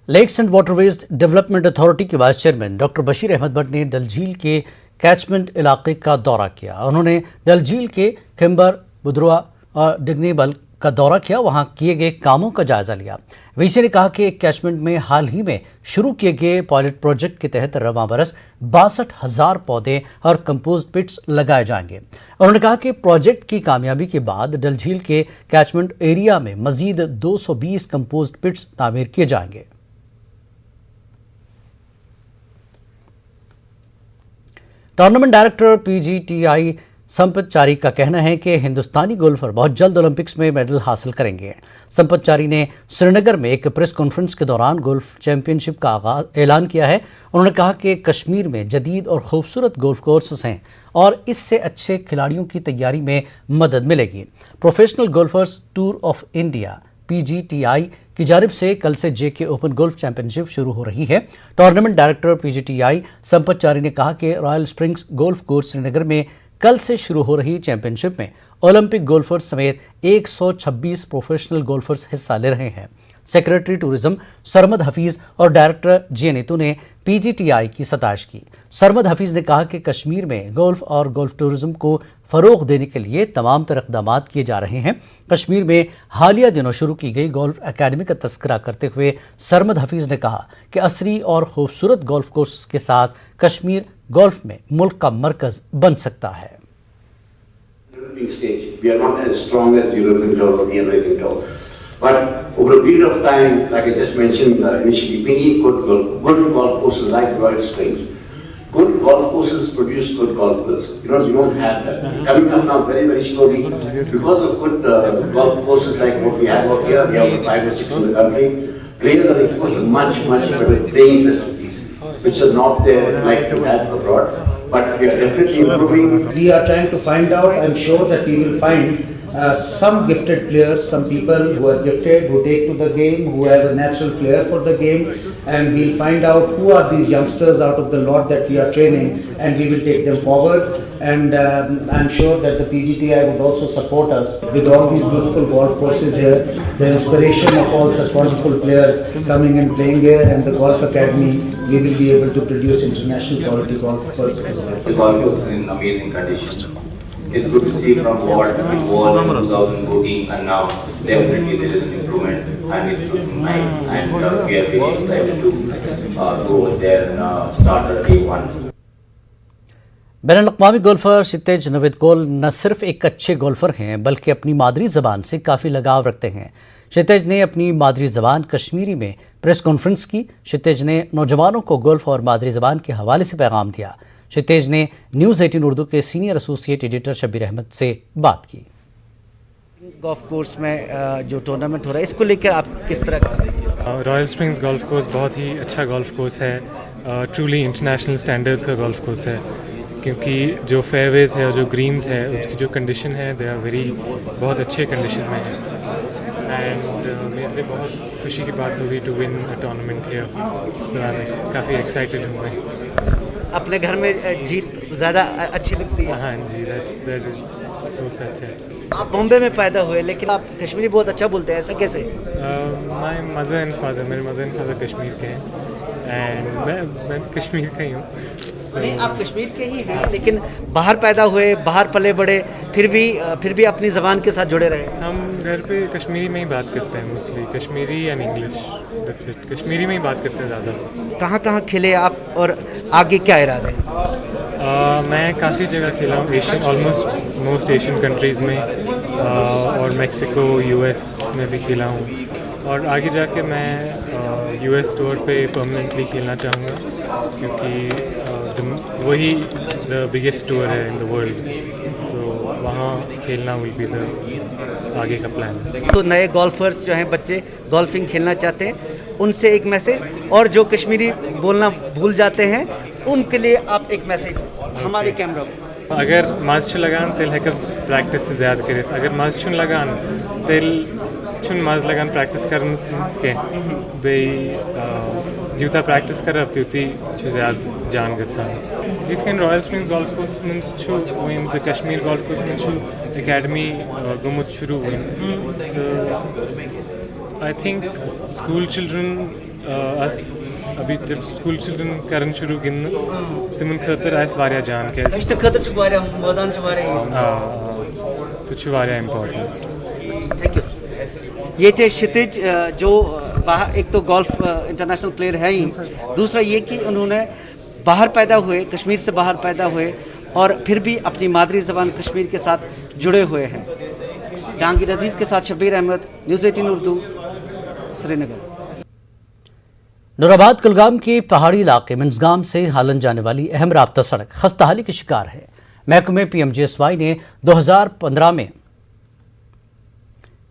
Lakes and waterways development authority के vice chairman doctor Bashir Ahmad Bhat ने डल झील के कैचमेंट इलाके का दौरा किया। उन्होंने डल झील के खिम्बर, बुधरुआ और डिग्नेबल का दौरा किया, वहां किए गए कामों का जायजा लिया। वीसी ने कहा कि कैचमेंट में हाल ही में शुरू किए गए पायलट प्रोजेक्ट के तहत रवां बरस 62,000 पौधे और कंपोस्ट पिट्स लगाए जाएंगे। उन्होंने कहा कि प्रोजेक्ट की कामयाबी के बाद डल झील के कैचमेंट एरिया में मजीद 220 कंपोस्ट पिट्स तामीर किए जाएंगे। टूर्नामेंट डायरेक्टर PGTI संपत चारी का कहना है कि हिंदुस्तानी गोल्फर बहुत जल्द ओलंपिक्स में मेडल हासिल करेंगे। संपत चारी ने श्रीनगर में एक प्रेस कॉन्फ्रेंस के दौरान गोल्फ चैंपियनशिप का ऐलान किया है। उन्होंने कहा कि कश्मीर में जदीद और खूबसूरत गोल्फ कोर्सेस हैं और इससे अच्छे खिलाड़ियों की तैयारी में मदद मिलेगी। Professional golfer's tour of India PGTI की जानिब से कल से JK ओपन गोल्फ चैंपियनशिप शुरू हो रही है। टूर्नामेंट डायरेक्टर PGTI संपत चारी ने कहा कि royal springs golf course Srinagar में कल से शुरू हो रही चैंपियनशिप में ओलंपिक गोल्फर्स समेत 126 प्रोफेशनल गोल्फर्स हिस्सा ले रहे हैं। सेक्रेटरी टूरिज्म सरमद हफीज और डायरेक्टर J नीतू ने PGTI की सताइश की। सरमद हफीज ने कहा कि कश्मीर में गोल्फ और गोल्फ टूरिज्म को फरोग देने के लिए तमाम तरह इक़दाम किए जा रहे हैं। कश्मीर में हालिया दिनों शुरू की गई गोल्फ एकेडमी का तस्करा करते हुए सरमद हफीज ने कहा कि असरी और खूबसूरत गोल्फ कोर्स के साथ कश्मीर गोल्फ में मुल्क का मरकज बन सकता है। We are not as strong as European tour or the American tour, but over a period of time, like I just mentioned initially, we need good golf courses like Royal Springs. Good golf courses produce good golfers. You don't have that. It's coming up now very, very slowly because of good golf courses like what we have out here. We have 5 or 6 in the country. Players are exposed to much, much better playing facilities, which are not there like to have abroad. But we are definitely improving. We are trying to find out. I'm sure that we will find some gifted players, some people who are gifted, who take to the game, who have a natural flair for the game, and we'll find out who are these youngsters out of the lot that we are training, and we will take them forward. And I'm sure that the PGTI would also support us with all these beautiful golf courses here, the inspiration of all such wonderful players coming and playing here, and the golf academy. We will be able to produce international quality golfers as well. The golf course is in amazing condition. It's good to see from what it was in 2014 and now definitely there is an improvement and it's looking nice, and we are very excited to go there and start at day one. बैनुल-अक़वामी golfer Shitij Naveed Kaul न सिर्फ एक अच्छे golfer हैं बल्कि अपनी मादरी ज़बान से काफ़ी लगाव रखते हैं। शितेज ने अपनी मादरी ज़बान कश्मीरी में प्रेस कॉन्फ्रेंस की। शितेज ने नौजवानों को गोल्फ और मादरी ज़बान के हवाले से पैगाम दिया। शितेज ने न्यूज़ 18 उर्दू के senior associate editor Shabbir Ahmed से बात की। गोल्फ कोर्स में जो टूर्नामेंट हो रहा है इसको लेकर आप किस तरह का? रॉयल स्प्रिंग्स गोल्फ कोर्स बहुत ही अच्छा गोल्फ कोर्स है, ट्रूली इंटरनेशनल स्टैंडर्ड्स का गोल्फ कोर्स है, क्योंकि जो फेयरवेज है और जो ग्रीन्स है उसकी जो कंडीशन है दे आर बहुत अच्छे कंडीशन में है। एंड मेरे लिए बहुत खुशी की बात होगी to win a tournament here, so I am काफ़ी एक्साइटेड हूँ मैं। अपने घर में जीत ज़्यादा अच्छी लगती है? हाँ जी, दैट इज़ बहुत सच है। आप बॉम्बे में पैदा हुए लेकिन आप कश्मीरी बहुत अच्छा बोलते हैं, ऐसा कैसे? माय मदर एंड फादर, मेरे मदर एंड फादर कश्मीर के हैं एंड मैं कश्मीर का ही हूँ। نہیں آپ کشمیر کے ہی ہیں لیکن باہر پیدا ہوئے, باہر پلے بڑے, پھر بھی اپنی زبان کے ساتھ جڑے رہے. ہم گھر پہ کشمیری میں ہی بات کرتے ہیں mostly, Kashmiri and English, that's it. Kashmiri میں ہی بات کرتے ہیں زیادہ. کہاں کہاں کھیلے آپ اور آگے کیا ارادے ہیں؟ میں کافی جگہ کھیلا ہوں, آلموسٹ موسٹ ایشین کنٹریز میں, اور میکسیکو, یو ایس میں بھی کھیلا ہوں, اور آگے جا کے میں یو ایس ٹور پہ پرماننٹلی کھیلنا چاہوں گا کیونکہ وہی دا بگیسٹ ٹور ہے ان دا ورلڈ, تو وہاں کھیلنا ول بی دا آگے کا پلان. تو نئے گولفرز جو ہیں بچے گولفنگ کھیلنا چاہتے ہیں, ان سے ایک میسج, اور جو کشمیری بولنا بھول جاتے ہیں ان کے لیے آپ ایک میسج ہمارے کیمرہ کو. اگر ماز چھن لگان تیل ہیکو پریکٹس تہ زیادہ کرت, اگر ماز چھن لگان تیل چھن ماز لگان پریکٹس کرنس کی بیٚیہِ یوٗتاہ پریکٹس کرو تیوٗتی چھُ زیادٕ جان گژھان. یِتھ کٔنۍ رایل سپرنگز گولف کورسس منٛز چھُ وۄنۍ تہٕ کشمیٖر گولف کورسس منٛز چھُ اکیڈمی گوٚمُت شروٗع وۄنۍ, تہٕ آی تھِنک سکوٗل چِلڈرن ابھی جب سکوٗل چِلڈرن کرن شروٗع گِنٛدنہٕ تِمن خٲطرٕ آسہِ واریاہ جان کیٛازِ سُہ چھُ واریاہ امپاٹنٹ. Thank you. یہ تھے شتج جو ایک تو گولف انٹرنیشنل پلیئر ہے ہی, دوسرا یہ کہ انہوں نے باہر پیدا ہوئے, کشمیر سے باہر پیدا ہوئے, اور پھر بھی اپنی مادری زبان کشمیر کے ساتھ جڑے ہوئے ہیں. جہانگیر عزیز کے ساتھ شبیر احمد, نیوز 18 اردو, سری نگر. نورآباد کلگام کے پہاڑی علاقے منزگام سے ہالند جانے والی اہم رابطہ سڑک خستہ حالی کی شکار ہے. محکمہ PMGSY نے 2015 میں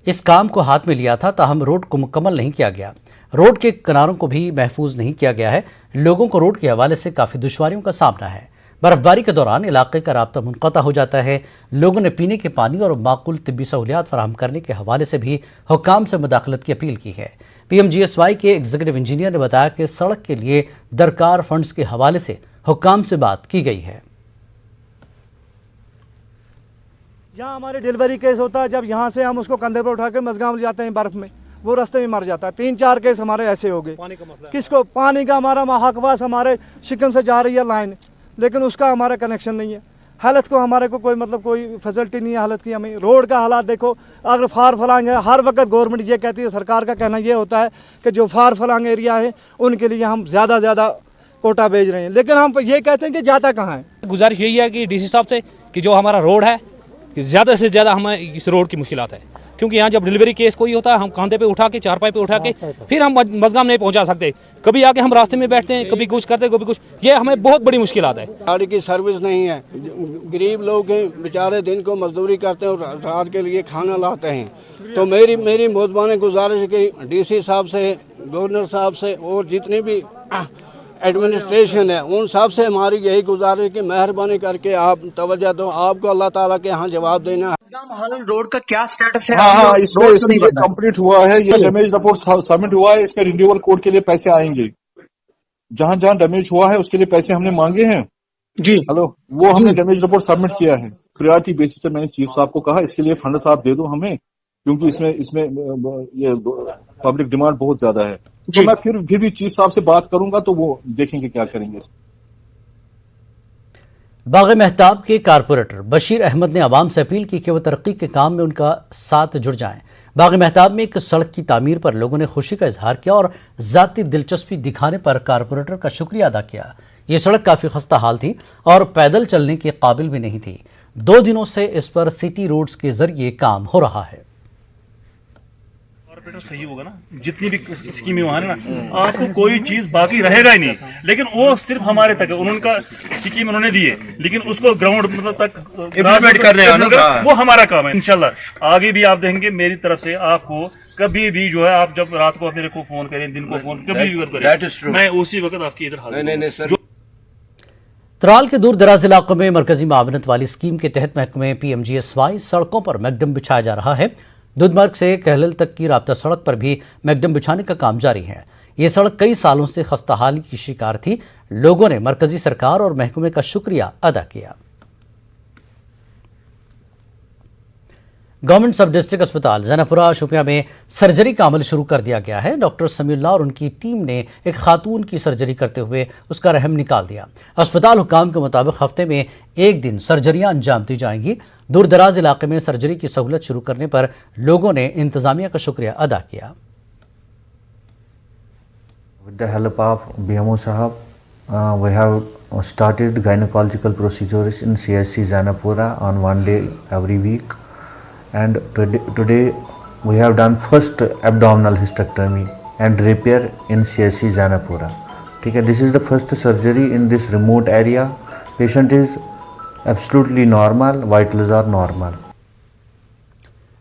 اس کام کو ہاتھ میں لیا تھا, تاہم روڈ کو مکمل نہیں کیا گیا. روڈ کے کناروں کو بھی محفوظ نہیں کیا گیا ہے. لوگوں کو روڈ کے حوالے سے کافی دشواریوں کا سامنا ہے. برف باری کے دوران علاقے کا رابطہ منقطع ہو جاتا ہے. لوگوں نے پینے کے پانی اور معقول طبی سہولیات فراہم کرنے کے حوالے سے بھی حکام سے مداخلت کی اپیل کی ہے. PMGSY کے ایگزیکٹو انجینئر نے بتایا کہ سڑک کے لیے درکار فنڈز کے حوالے سے حکام سے بات کی گئی ہے. جہاں ہمارے ڈیلیوری کیس ہوتا ہے, جب یہاں سے ہم اس کو کندھے پر اٹھا کے مزگاؤں لے جاتے ہیں برف میں, وہ راستے میں مر جاتا ہے. 3-4 کیس ہمارے ایسے ہو گئے. کس کو پانی کا ہمارا محاکباس ہمارے شکم سے جا رہی ہے لائن, لیکن اس کا ہمارا کنیکشن نہیں ہے. ہیلتھ کو ہمارے کو کوئی فیسلٹی نہیں ہے ہیلتھ کی. ہمیں روڈ کا حالات دیکھو, اگر فار فلانگ ہے, ہر وقت گورنمنٹ یہ کہتی ہے, سرکار کا کہنا یہ ہوتا ہے کہ جو فار فلانگ ایریا ہے ان کے لیے ہم زیادہ کوٹا بھیج رہے ہیں, لیکن ہم یہ کہتے ہیں کہ جاتا کہاں ہے. گزارش یہی ہے کہ DC صاحب سے کہ جو ہمارا روڈ ہے کہ زیادہ سے زیادہ ہمیں اس روڈ کی مشکلات ہے, کیونکہ یہاں جب ڈیلیوری کیس کوئی ہوتا ہے ہم کاندھے پہ اٹھا کے, چارپائی پہ اٹھا کے پھر ہم مزگام نہیں پہنچا سکتے. کبھی آ کے ہم راستے میں بیٹھتے ہیں, کبھی کچھ کرتے, کبھی کچھ. یہ ہمیں بہت بڑی مشکلات ہے. گاڑی کی سروس نہیں ہے, غریب لوگ ہیں بیچارے, دن کو مزدوری کرتے ہیں اور رات کے لیے کھانا لاتے ہیں. تو میری مہربانی گزارش ہے کہ DC صاحب سے, گورنر صاحب سے اور جتنے بھی ایڈمنسٹریشن ہے ان سب سے ہماری یہی گزارش ہے کہ مہربانی کر کے آپ توجہ دو. آپ کو اللہ تعالیٰ کے ہاں جواب دینا. ہالند روڈ کا کیا سٹیٹس ہے؟ ہاں اس میں کمپلیٹ ہوا ہے, یہ ڈیمیج رپورٹ سبمٹ ہوا ہے. اس کا رینیول کوڈ کے لیے پیسے آئیں گے. جہاں جہاں ڈیمیج ہوا ہے اس کے لیے پیسے ہم نے مانگے ہیں جی. ہلو, وہ ہم نے ڈیمیج رپورٹ سبمٹ کیا ہے. پریورٹی بیسس پہ میں نے چیف صاحب کو کہا اس کے لیے فنڈس آپ دے دو ہمیں, کیونکہ اس میں یہ پبلک ڈیمانڈ بہت زیادہ ہے. تو میں پھر بھی چیف صاحب سے بات کروں گا تو وہ دیکھیں گے کیا کریں گے. باغ مہتاب کے کارپوریٹر بشیر احمد نے عوام سے اپیل کی کہ وہ ترقی کے کام میں ان کا ساتھ جڑ جائیں. باغ مہتاب میں ایک سڑک کی تعمیر پر لوگوں نے خوشی کا اظہار کیا اور ذاتی دلچسپی دکھانے پر کارپوریٹر کا شکریہ ادا کیا. یہ سڑک کافی خستہ حال تھی اور پیدل چلنے کے قابل بھی نہیں تھی. 2 دنوں سے اس پر سٹی روڈز کے ذریعے کام ہو رہا ہے. صحیح ہوگا نا, جتنی بھی اسکیمیں وہاں نا, آپ کو کوئی چیز باقی رہے گا ہی نہیں. لیکن وہ صرف ہمارے تک انہوں کا اسکیم انہوں نے دی ہے, لیکن اس کو گراؤنڈ تک امپلیمنٹ کر رہے ہیں, وہ ہمارا کام ہے. انشاءاللہ آگے بھی آپ دیکھیں گے میری طرف سے آپ کو کبھی بھی جو ہے, آپ جب رات کو میرے کو فون کریں, دن کو فون کبھی بھی کریں, میں اسی وقت آپ کی ادھر حاضر ہوں. ترال کے دور دراز علاقوں میں مرکزی معاونت والی اسکیم کے تحت محکمہ PMGSY سڑکوں پر میکڈم بچھایا جا رہا ہے. دودھ سے کہلل تک کی رابطہ سڑک پر بھی میکڈم بچھانے کا کام جاری ہے. یہ سڑک کئی سالوں سے خستہ حالی کی شکار تھی. لوگوں نے مرکزی سرکار اور محکمے کا شکریہ ادا کیا. गवर्नमेंट सब डिस्ट्रिक्ट अस्पताल जैनपुरा शोपियां में सर्जरी का अमल शुरू कर दिया गया है। डॉक्टर समीउल्लाह और उनकी टीम ने एक खातून की सर्जरी करते हुए उसका रहम निकाल दिया। अस्पताल हुकाम के मुताबिक हफ्ते में एक दिन सर्जरियां अंजाम दी जाएंगी। दूर दराज इलाके में सर्जरी की सहूलत शुरू करने पर लोगों ने इंतजामिया का शुक्रिया अदा किया। With the help of BMO Sahab, we have started gynecological procedures in CSC Zainapura on one day every week, and today we have done first abdominal hysterectomy and repair in CSC Zainapura. Okay, this is the first surgery in this remote area. Patient is absolutely normal, vitals are normal.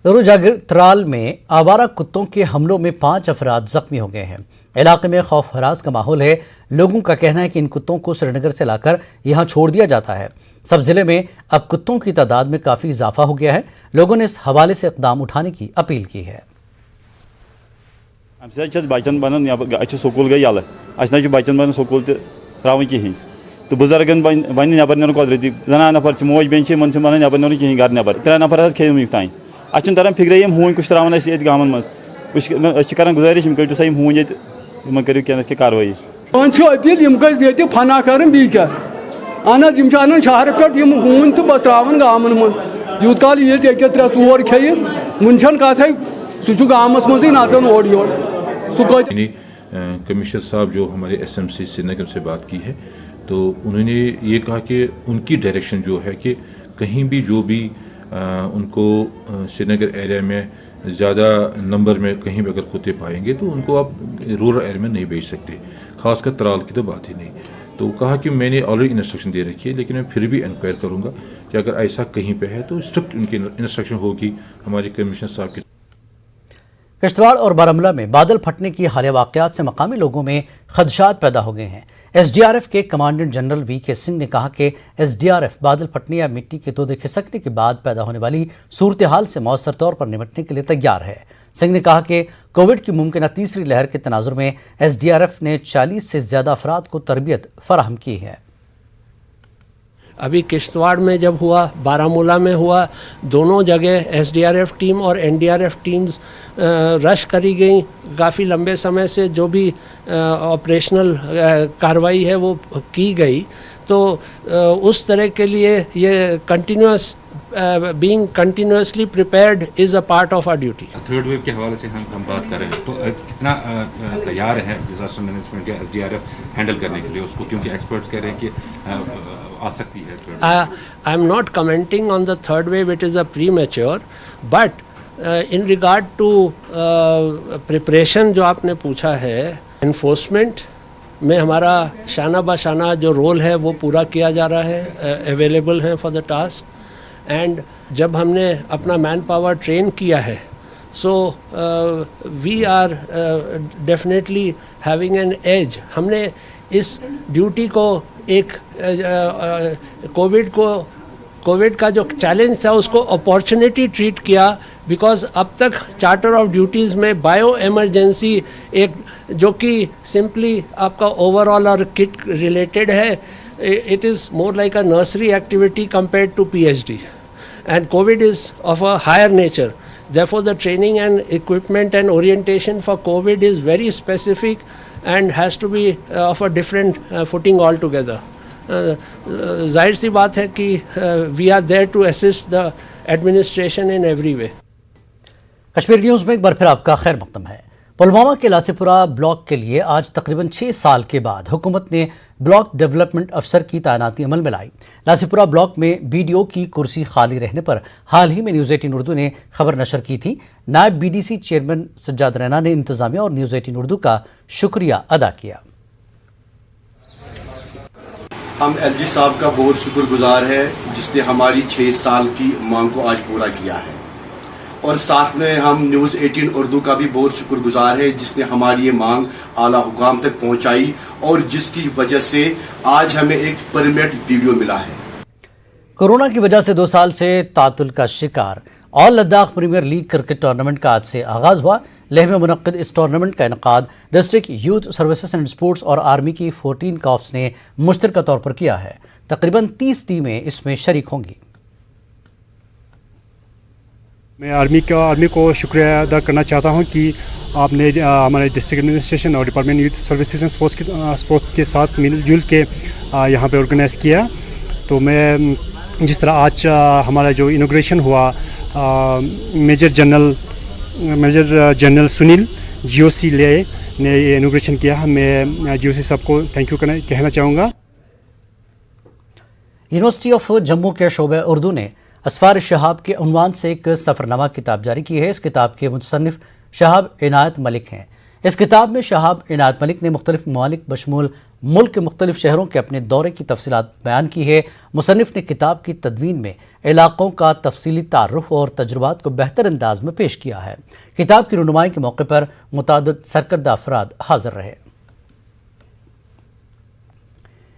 जागत्राल में आवारा कुत्तों के हमलों में 5 अफराद जख्मी हो गए हैं। इलाके में खौफ हरास का माहौल है। लोगों का कहना है कि इन कुत्तों को श्रीनगर से लाकर यहां छोड़ दिया जाता है। सब जिले में अब कुत्तों की तादाद में काफी इजाफा हो गया है। लोगों ने इस हवाले से इकदाम उठाने की अपील की है। बचन बन स्कूल गई यल बचन बन स्कूल त्रा कहें तो बुजुर्गन बन नबर नीन कुदरती जना नफर मोज बेन बन नबर नीन कहें घर नबर 3 नफर खेम तान अच्छे तरह फिक्र यम हून कुछ त्रा गाँव मज कर गुजारिश कटो सा हून ये करो क्या कार्रवाई अपील फना कर क्या अहन अनान शहर पे हून तो बस त्रा गाँव मज यूत काल ये 3-4 खे वन कथ सह गाँव मज नचन ओर योर कमिश्नर साहब जो हमारे SMC श्रीनगर से बात की है तो उन्होंने ये कहा कि उनकी डायरेक्शन जो है कि कहीं भी जो भी उनको श्रीनगर एरिया में ज़्यादा नंबर में कहीं भी अगर कुत्ते पाएंगे तो उनको आप रूरल एरिया में नहीं भेज सकते, खासकर त्राल की तो बात ही नहीं। तो कहा कि मैंने ऑलरेडी इंस्ट्रक्शन दे रखी है लेकिन मैं फिर भी इंक्वायर करूँगा कि अगर ऐसा कहीं पे है तो स्ट्रिक्ट उनकी इंस्ट्रक्शन होगी हमारे कमिश्नर साहब की। किश्तवाड़ और बारामूला में बादल फटने की हालिया वाक़यात से मकामी लोगों में खदशात पैदा हो गए हैं। SDRF के कमांडेंट जनरल VK सिंह ने कहा कि SDRF बादल फटने या मिट्टी के तोदे खिसकने के बाद पैदा होने वाली सूरत हाल से मौसर तौर पर निपटने के लिए तैयार है। सिंह ने कहा कि कोविड की मुमकिन तीसरी लहर के तनाजुर में SDRF ने 40 से ज़्यादा अफराद को तरबियत फराहम की है। अभी किश्तवाड़ में जब हुआ, बारामूला में हुआ, दोनों जगह SDRF टीम और NDRF टीम्स रश करी गई। काफ़ी लंबे समय से जो भी ऑपरेशनल कार्रवाई है वो की गई। तो उस तरह के लिए ये continuous being continuously prepared is a part of our duty. Third wave के हवाले से हम बात कर रहे हैं तो कितना तैयार है डिजास्टर मैनेजमेंट या SDRF हैंडल करने के लिए उसको, क्योंकि एक्सपर्ट्स कह रहे हैं कि आ सकती है। I am not commenting on the third wave, it is a premature, but in regard to preparation जो आपने पूछा है, enforcement में हमारा शाना बाशाना जो रोल है वो पूरा किया जा रहा है, अवेलेबल है फॉर द टास्क। एंड जब हमने अपना मैन पावर ट्रेन किया है so we are definitely having an edge. हमने इस ड्यूटी को एक कोविड का जो चैलेंज था उसको अपॉर्चुनिटी ट्रीट किया, बिकॉज अब तक चार्टर ऑफ ड्यूटीज़ में बायो एमरजेंसी एक जो कि सिंपली आपका ओवरऑल और किट रिलेटेड है, it is more like a nursery activity compared to PhD, and COVID is of a higher nature. Therefore the training and equipment and orientation for COVID is very specific and has to be of a different footing altogether. जाहिर सी बात है कि we are there to assist the administration in every way. Kashmir news में एक बार फिर आपका खैर मकदम है। पुलवामा के लासीपुरा ब्लॉक के लिए आज तकरीबन 6 साल के बाद हुकूमत ने ब्लॉक डेवलपमेंट अफसर की तैनाती अमल में लाई। लासीपुरा ब्लॉक में BDO की कुर्सी खाली रहने पर हाल ही में न्यूज़ 18 उर्दू ने खबर नशर की थी। नायब BDC चेयरमैन सज्जाद रैना ने इंतजामिया और न्यूज़ 18 उर्दू का शुक्रिया अदा किया। हम LG साहब का बहुत शुक्रगुजार है जिसने हमारी 6 साल की मांग को आज पूरा किया है, और साथ में हम न्यूज़ 18 उर्दू का भी बहुत शुक्रगुजार है जिसने हमारी ये मांग आला हुकाम तक पहुंचाई और जिसकी वजह से आज हमें एक परमिट वीडियो मिला है। कोरोना की वजह से 2 साल से तातुल का शिकार all Ladakh premier league cricket tournament का आज से आगाज हुआ। लेह में मुनक्किद इस टूर्नामेंट का इनकाद district youth services and sports और आर्मी की 14 कॉर्प्स ने मुश्तरका तौर पर किया है। तकरीबन 30 टीमें इसमें शरीक होंगी। मैं आर्मी को शुक्रिया अदा करना चाहता हूं कि आपने हमारे डिस्ट्रिक्ट एडमिनिस्ट्रेशन और department youth services and sports के साथ मिलजुल के यहाँ पे ऑर्गेनाइज़ किया। तो मैं जिस तरह आज हमारा जो इनॉग्रेशन हुआ मेजर जनरल सुनील GOC ले ने ये इनॉग्रेशन किया। मैं GOC साहब को थैंक यू कहना चाहूँगा। यूनिवर्सिटी ऑफ जम्मू के शोबे उर्दू ने असफार शहाब के उन्वान से एक सफ़रनामा किताब जारी की है। इस किताब के मुसन्निफ शहाब इनायत मलिक हैं। इस किताब में शहाब इनायत मलिक ने मुख्तलिफ ममालिक बशमूल मुल्क के मुख्तलिफ शहरों के अपने दौरे की तफसीलात बयान की है। मुसन्निफ ने किताब की तदवीन में इलाक़ों का तफसीली तारुफ और तजुर्बात को बेहतर अंदाज में पेश किया है। किताब की रुनुमाई के मौके पर मुतादिद सरकर्दा अफराद हाजिर रहे।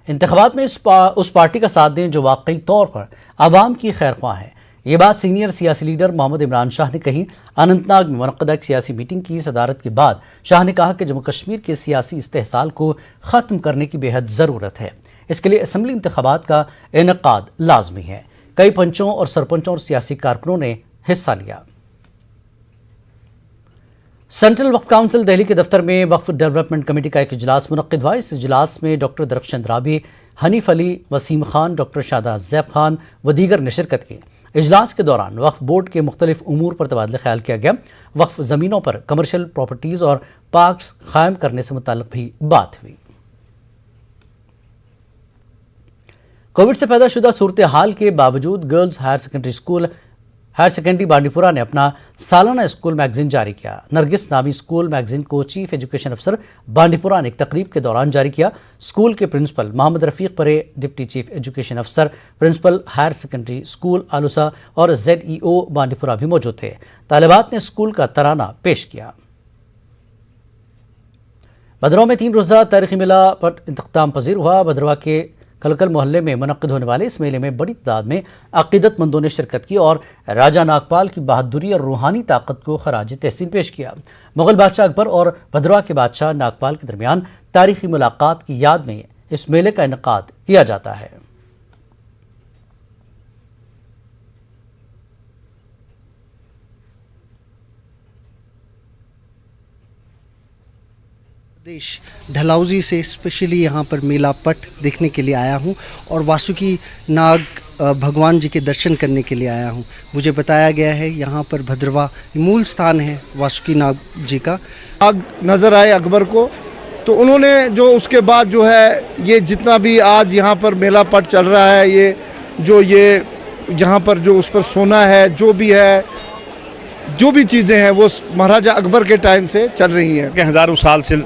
इंतखाबात में उस पार्टी का साथ दें जो वाकई तौर पर आवाम की खैरख्वाह है। ये बात सीनियर सियासी लीडर मोहम्मद इमरान शाह ने कही। अनंतनाग में मुनक़्क़दा एक सियासी मीटिंग की सदारत के बाद शाह ने कहा कि जम्मू कश्मीर के सियासी इस्तेहसाल को ख़त्म करने की बेहद ज़रूरत है। इसके लिए असम्बली इंतखाबात का इनेकाद लाजमी है। कई पंचों और सरपंचों और सियासी कारकुनों ने हिस्सा लिया। सेंट्रल वक्फ काउंसिल दिल्ली के दफ्तर में वक्फ डेवलपमेंट कमेटी का एक इजलास मुनक्किद हुआ। इस इजलास में डॉक्टर दरख्शंद राबी, हनीफ अली, वसीम खान, डॉक्टर शाहदाद ज़ैब खान व दीगर ने शिरकत की। इजलास के दौरान वक्फ बोर्ड के मुख्तलिफ उमूर पर तबादला ख्याल किया गया। वक्फ ज़मीनों पर कमर्शियल प्रॉपर्टीज़ और पार्क्स कायम करने से मुताल्लिक़ भी बात हुई। कोविड से पैदा शुदा सूरत हाल के बावजूद गर्ल्स हायर सेकेंडरी बांडीपुरा ने अपना सालाना स्कूल मैगजीन जारी किया। नरगिस नामी स्कूल मैगजीन को चीफ एजुकेशन अफसर बांडीपुरा ने एक तकरीब के दौरान जारी किया। स्कूल के प्रिंसिपल मोहम्मद रफीक परे, डिप्टी चीफ एजुकेशन अफसर, principal higher secondary school Aloosa और ZEO बांडीपुरा भी मौजूद थे। तालिबात ने स्कूल का तराना पेश किया। भद्रवा में 3 रोज़ा तारीखी मेला पर इख्तिताम पजीर हुआ। भद्रवा के कलकल मोहल्ले में मुनक्किद होने वाले इस मेले में बड़ी तादाद में अकीदतमंदों ने शिरकत की और राजा नागपाल की बहादुरी और रूहानी ताकत को खराज तहसीन पेश किया। मुगल बादशाह अकबर और भद्रवा के बादशाह नागपाल के दरमियान तारीखी मुलाकात की याद में इस मेले का इनेकाद किया जाता है। देश ढलौजी से स्पेशली यहाँ पर मेला पट देखने के लिए आया हूँ और वासुकी नाग भगवान जी के दर्शन करने के लिए आया हूँ। मुझे बताया गया है यहाँ पर भद्रवा मूल स्थान है वासुकी नाग जी का। आग नज़र आए अकबर को तो उन्होंने जो उसके बाद जो है ये जितना भी आज यहाँ पर मेला पट चल रहा है, ये यहाँ पर जो उस पर सोना है, जो भी है, जो भी चीज़ें हैं वो महाराजा अकबर के टाइम से चल रही हैं। कि हज़ारों साल से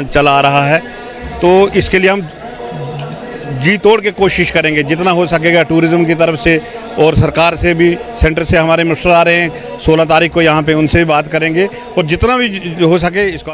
चला आ रहा है, तो इसके लिए हम जी तोड़ के कोशिश करेंगे जितना हो सकेगा टूरिज़्म की तरफ से, और सरकार से भी, सेंटर से हमारे मिनिस्टर आ रहे हैं 16 तारीख को यहाँ पे, उनसे भी बात करेंगे और जितना भी हो सके इसको